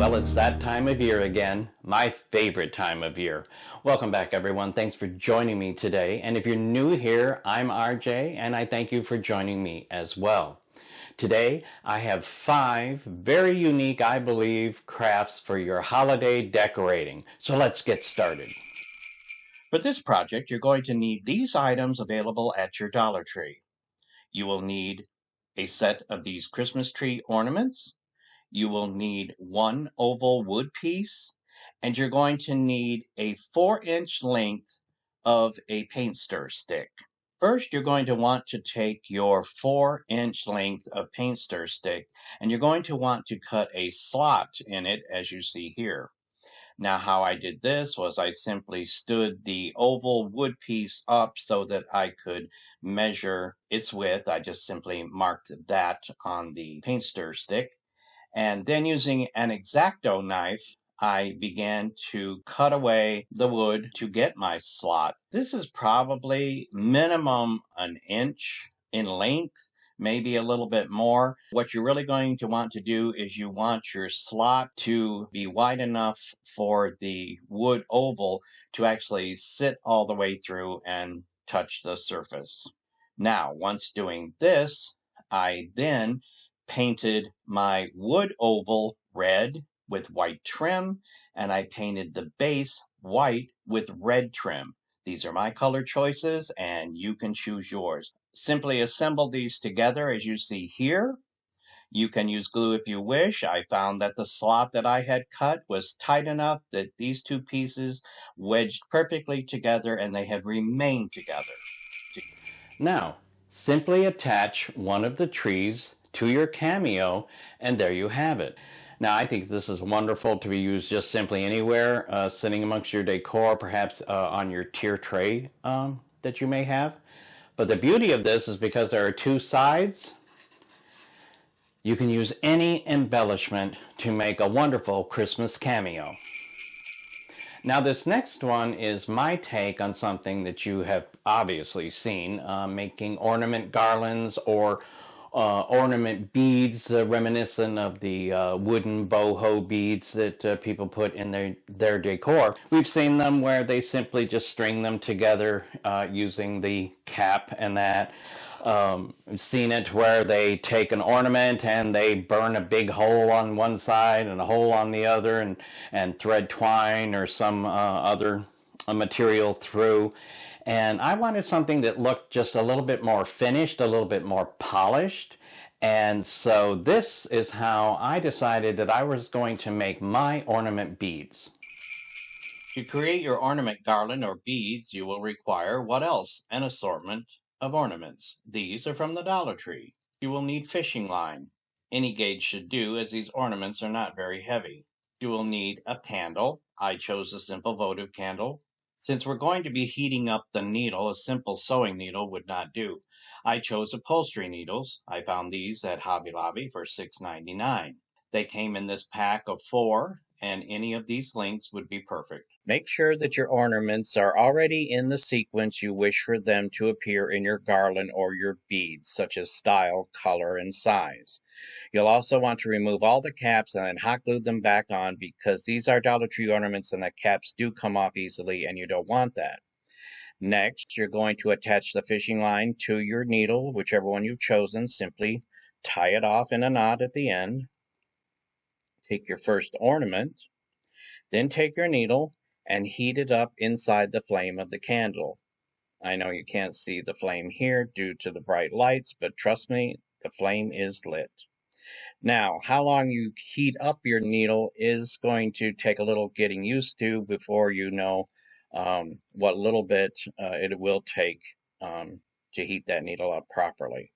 Well, it's that time of year again, my favorite time of year. Welcome back, everyone. Thanks for joining me today. And if you're new here, I'm RJ, and I thank you for joining me as well. Today, I have 5 very unique, I believe, crafts for your holiday decorating. So let's get started. For this project, you're going to need these items available at your Dollar Tree. You will need a set of these Christmas tree ornaments. You will need 1 oval wood piece, and you're going to need a 4-inch length of a paint stir stick. First, you're going to want to take your 4-inch length of paint stir stick, and you're going to want to cut a slot in it, as you see here. Now, how I did this was I simply stood the oval wood piece up so that I could measure its width. I just simply marked that on the paint stir stick. And then using an X-Acto knife, I began to cut away the wood to get my slot. This is probably minimum an inch in length, maybe a little bit more. What you're really going to want to do is you want your slot to be wide enough for the wood oval to actually sit all the way through and touch the surface. Now, once doing this, I then painted my wood oval red with white trim, and I painted the base white with red trim. These are my color choices, and you can choose yours. Simply assemble these together as you see here. You can use glue if you wish. I found that the slot that I had cut was tight enough that these 2 pieces wedged perfectly together, and they have remained together. Now, simply attach one of the trees to your cameo, and there you have it. Now, I think this is wonderful to be used just simply anywhere, sitting amongst your decor, perhaps on your tier tray that you may have. But the beauty of this is because there are 2 sides, you can use any embellishment to make a wonderful Christmas cameo. Now, this next one is my take on something that you have obviously seen, making ornament garlands or ornament beads reminiscent of the wooden boho beads that people put in their decor. We've seen them where they simply just string them together using the cap and that. Seen it where they take an ornament and they burn a big hole on one side and a hole on the other and thread twine or some other material through. And I wanted something that looked just a little bit more finished, a little bit more polished. And so this is how I decided that I was going to make my ornament beads. To create your ornament garland or beads, you will require what else? An assortment of ornaments. These are from the Dollar Tree. You will need fishing line. Any gauge should do, as these ornaments are not very heavy. You will need a candle. I chose a simple votive candle. Since we're going to be heating up the needle, a simple sewing needle would not do. I chose upholstery needles. I found these at Hobby Lobby for $6.99. They came in this pack of 4, and any of these lengths would be perfect. Make sure that your ornaments are already in the sequence you wish for them to appear in your garland or your beads, such as style, color, and size. You'll also want to remove all the caps and then hot glue them back on because these are Dollar Tree ornaments and the caps do come off easily and you don't want that. Next, you're going to attach the fishing line to your needle, whichever one you've chosen. Simply tie it off in a knot at the end. Take your first ornament, then take your needle and heat it up inside the flame of the candle. I know you can't see the flame here due to the bright lights, but trust me, the flame is lit. Now, how long you heat up your needle is going to take a little getting used to before you know what little bit it will take to heat that needle up properly.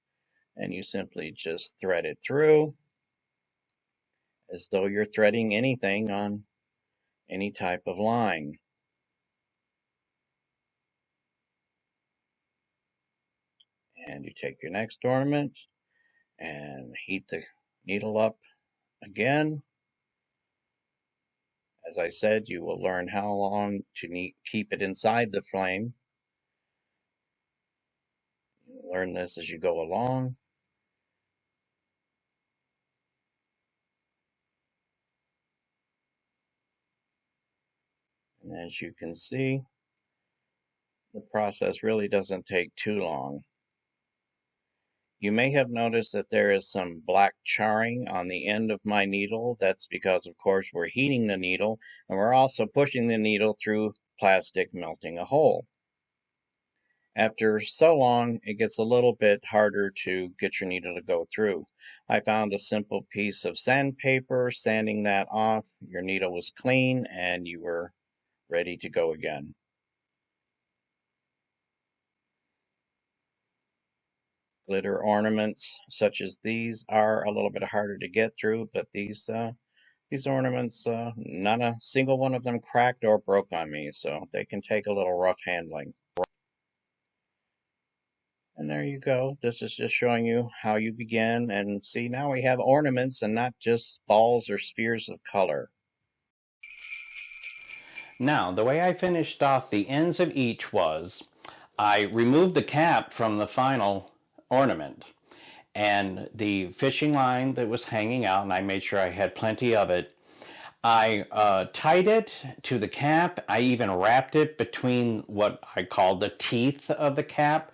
And you simply just thread it through as though you're threading anything on any type of line. And you take your next ornament and heat the needle up again. As I said, you will learn how long to keep it inside the flame. You'll learn this as you go along. As you can see, the process really doesn't take too long. You may have noticed that there is some black charring on the end of my needle. That's because, of course, we're heating the needle, and we're also pushing the needle through plastic, melting a hole. After so long, it gets a little bit harder to get your needle to go through. I found a simple piece of sandpaper, sanding that off. Your needle was clean, and you were ready to go again. Glitter ornaments such as these are a little bit harder to get through, but these ornaments, not a single one of them cracked or broke on me, so they can take a little rough handling. And there you go. This is just showing you how you begin, and see, now we have ornaments and not just balls or spheres of color. Now, the way I finished off the ends of each was I removed the cap from the final ornament, and the fishing line that was hanging out, and I made sure I had plenty of it. I tied it to the cap. I even wrapped it between what I call the teeth of the cap,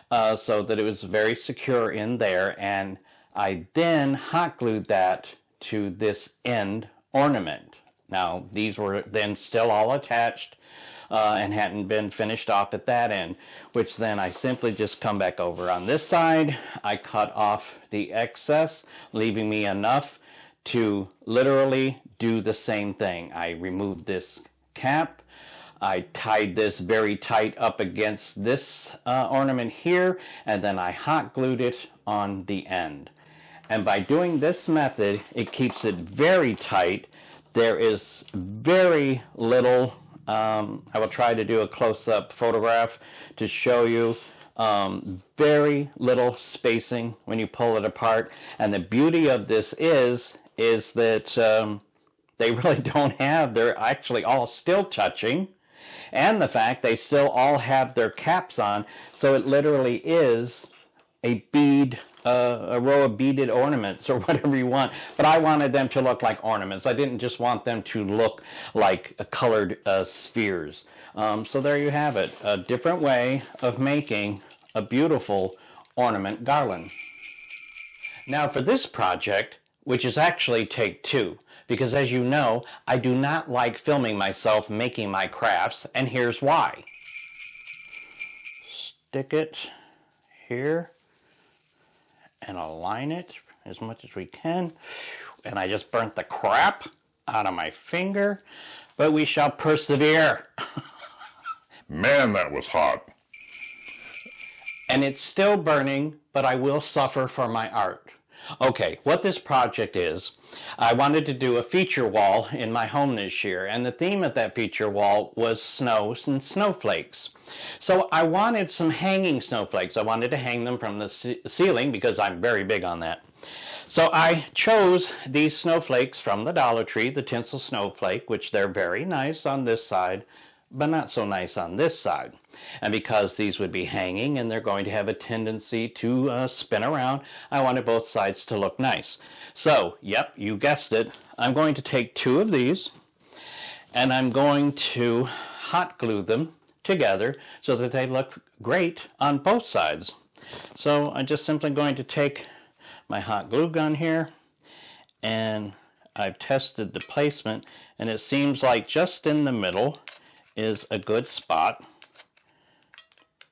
so that it was very secure in there, and I then hot glued that to this end ornament. Now, these were then still all attached and hadn't been finished off at that end, which then I simply just come back over on this side. I cut off the excess, leaving me enough to literally do the same thing. I removed this cap. I tied this very tight up against this ornament here, and then I hot glued it on the end. And by doing this method, it keeps it very tight. There is very little, I will try to do a close-up photograph to show you, very little spacing when you pull it apart. And the beauty of this is that they really don't have, they're actually all still touching, and the fact they still all have their caps on, so it literally is a bead, a row of beaded ornaments or whatever you want. But I wanted them to look like ornaments. I didn't just want them to look like colored spheres. So there you have it, a different way of making a beautiful ornament garland. Now for this project, which is actually take two, because as you know, I do not like filming myself making my crafts, and here's why. Stick it here and align it as much as we can. And I just burnt the crap out of my finger, but we shall persevere. Man, that was hot. And it's still burning, but I will suffer for my art. Okay, what this project is, I wanted to do a feature wall in my home this year, and the theme of that feature wall was snows and snowflakes. So I wanted some hanging snowflakes. I wanted to hang them from the ceiling because I'm very big on that. So I chose these snowflakes from the Dollar Tree, the tinsel snowflake, which they're very nice on this side, but not so nice on this side. And because these would be hanging and they're going to have a tendency to spin around, I wanted both sides to look nice. So, yep, you guessed it, I'm going to take two of these and I'm going to hot glue them together so that they look great on both sides. So I'm just simply going to take my hot glue gun here, and I've tested the placement, and it seems like just in the middle is a good spot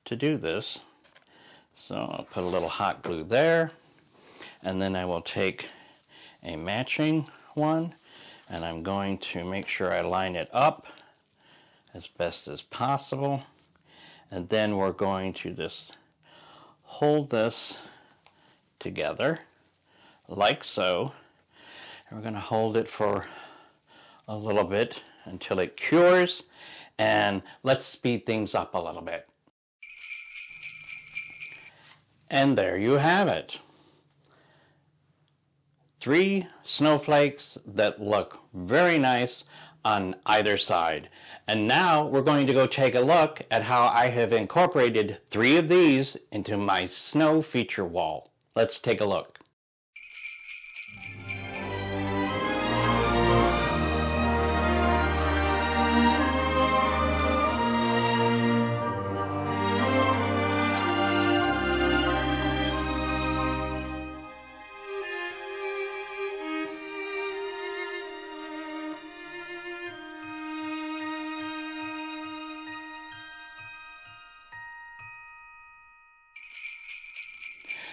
to do this. So I'll put a little hot glue there, and then I will take a matching one, and I'm going to make sure I line it up as best as possible, and then we're going to just hold this together like so, and we're going to hold it for a little bit until it cures, and let's speed things up a little bit. And there you have it. 3 snowflakes that look very nice on either side. And now we're going to go take a look at how I have incorporated 3 of these into my snow feature wall. Let's take a look.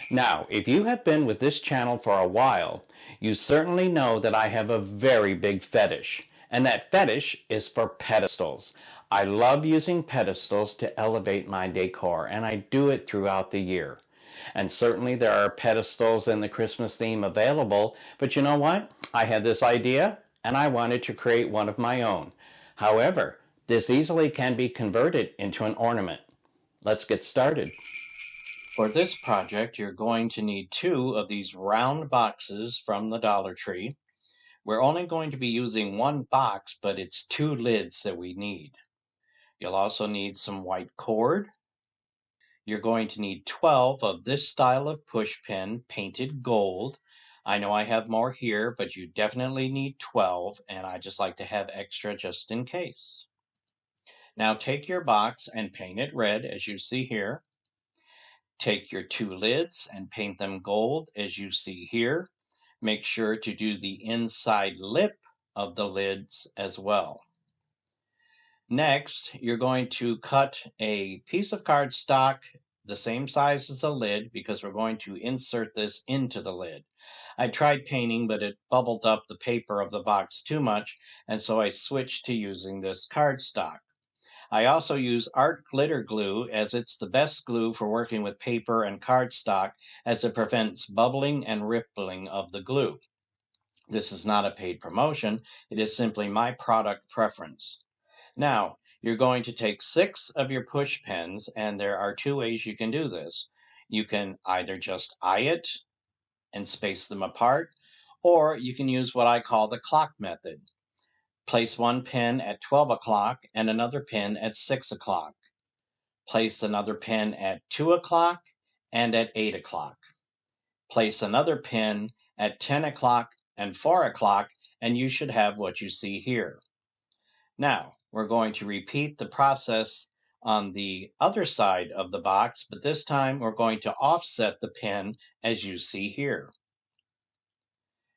Now, if you have been with this channel for a while, you certainly know that I have a very big fetish, and that fetish is for pedestals. I love using pedestals to elevate my decor, and I do it throughout the year. And certainly there are pedestals in the Christmas theme available, but you know what? I had this idea, and I wanted to create one of my own. However, this easily can be converted into an ornament. Let's get started. For this project, you're going to need 2 of these round boxes from the Dollar Tree. We're only going to be using 1 box, but it's 2 lids that we need. You'll also need some white cord. You're going to need 12 of this style of push pin painted gold. I know I have more here, but you definitely need 12, and I just like to have extra just in case. Now take your box and paint it red as you see here. Take your 2 lids and paint them gold as you see here. Make sure to do the inside lip of the lids as well. Next, you're going to cut a piece of cardstock the same size as the lid because we're going to insert this into the lid. I tried painting, but it bubbled up the paper of the box too much, and so I switched to using this cardstock. I also use art glitter glue as it's the best glue for working with paper and cardstock as it prevents bubbling and rippling of the glue. This is not a paid promotion, it is simply my product preference. Now, you're going to take 6 of your push pins, and there are 2 ways you can do this. You can either just eye it and space them apart, or you can use what I call the clock method. Place 1 pin at 12 o'clock and another pin at 6 o'clock. Place another pin at 2 o'clock and at 8 o'clock. Place another pin at 10 o'clock and 4 o'clock, and you should have what you see here. Now, we're going to repeat the process on the other side of the box, but this time we're going to offset the pin as you see here.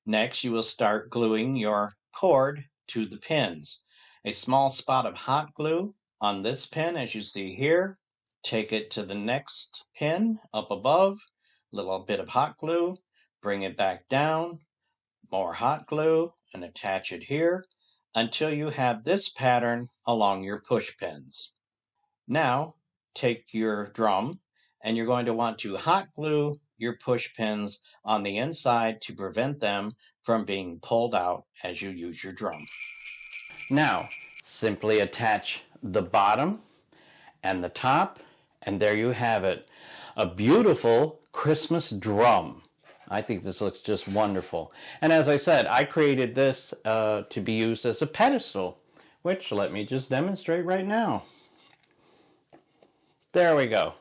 Next, you will start gluing your cord to the pins. A small spot of hot glue on this pin as you see here. Take it to the next pin up above, little bit of hot glue, bring it back down, more hot glue, and attach it here until you have this pattern along your push pins. Now, take your drum and you're going to want to hot glue your push pins on the inside to prevent them from being pulled out as you use your drum. Now, simply attach the bottom and the top, and there you have it. A beautiful Christmas drum. I think this looks just wonderful. And as I said, I created this to be used as a pedestal, which let me just demonstrate right now. There we go.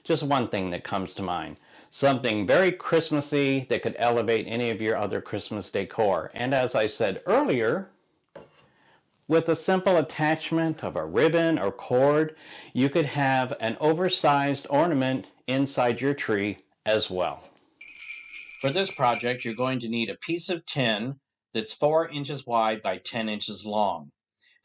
Just one thing that comes to mind. Something very Christmassy that could elevate any of your other Christmas decor. And as I said earlier, with a simple attachment of a ribbon or cord, you could have an oversized ornament inside your tree as well. For this project, you're going to need a piece of tin that's 4 inches wide by 10 inches long.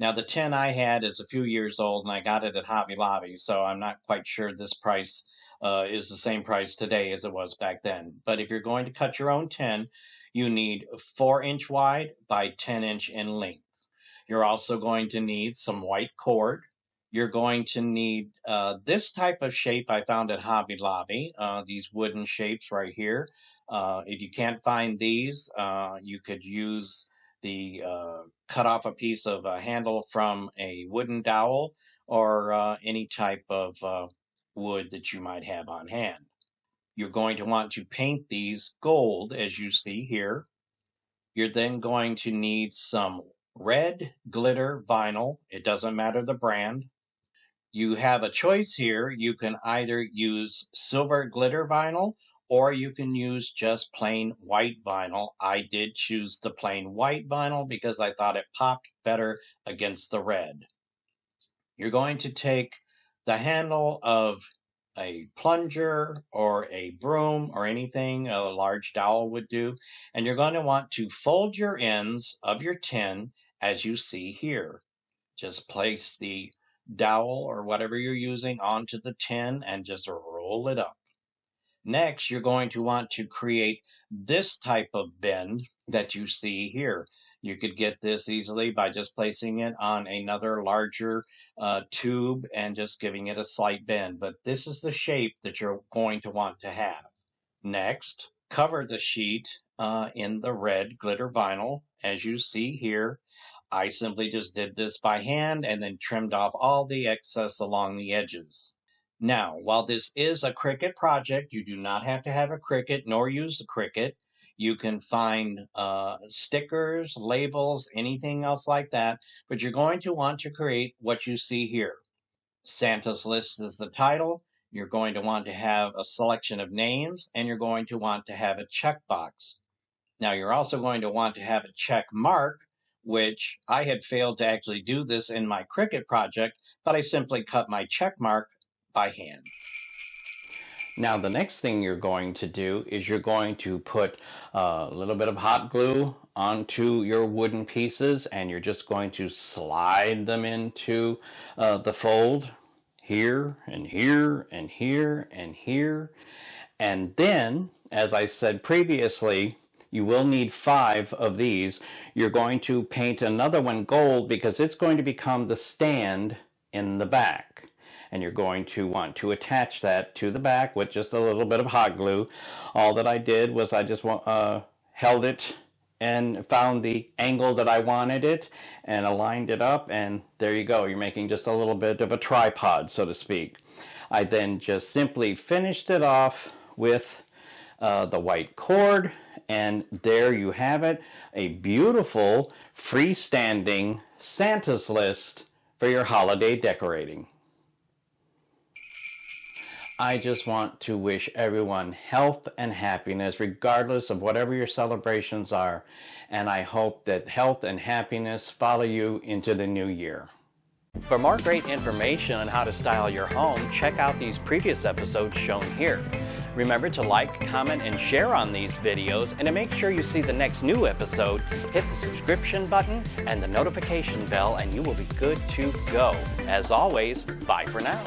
Now, the tin I had is a few years old, and I got it at Hobby Lobby, so I'm not quite sure this price is the same price today as it was back then. But if you're going to cut your own tin, you need 4-inch wide by 10-inch in length. You're also going to need some white cord. You're going to need this type of shape I found at Hobby Lobby, these wooden shapes right here. If you can't find these, you could use the cut off a piece of a handle from a wooden dowel or any type of wood that you might have on hand. You're going to want to paint these gold as you see here. You're then going to need some red glitter vinyl. It doesn't matter the brand. You have a choice here. You can either use silver glitter vinyl or you can use just plain white vinyl. I did choose the plain white vinyl because I thought it popped better against the red. You're going to take the handle of a plunger or a broom or anything a large dowel would do, and you're going to want to fold your ends of your tin as you see here. Just place the dowel or whatever you're using onto the tin and just roll it up. Next, you're going to want to create this type of bend that you see here. You could get this easily by just placing it on another larger tube and just giving it a slight bend. But this is the shape that you're going to want to have. Next, cover the sheet in the red glitter vinyl, as you see here. I simply just did this by hand and then trimmed off all the excess along the edges. Now, while this is a Cricut project, you do not have to have a Cricut nor use a Cricut. You can find stickers, labels, anything else like that, but you're going to want to create what you see here. Santa's List is the title. You're going to want to have a selection of names, and you're going to want to have a checkbox. Now, you're also going to want to have a check mark, which I had failed to actually do this in my Cricut project, but I simply cut my check mark by hand. Now, the next thing you're going to do is you're going to put a little bit of hot glue onto your wooden pieces, and you're just going to slide them into the fold here and here and here and here. And then, as I said previously, you will need 5 of these. You're going to paint another one gold because it's going to become the stand in the back. And you're going to want to attach that to the back with just a little bit of hot glue. All that I did was I just held it and found the angle that I wanted it and aligned it up, and there you go. You're making just a little bit of a tripod, so to speak. I then just simply finished it off with the white cord, and there you have it, a beautiful freestanding Santa's List for your holiday decorating. I just want to wish everyone health and happiness regardless of whatever your celebrations are, and I hope that health and happiness follow you into the new year. For more great information on how to style your home, check out these previous episodes shown here. Remember to like, comment, and share on these videos, and to make sure you see the next new episode, hit the subscription button and the notification bell, and you will be good to go. As always, bye for now.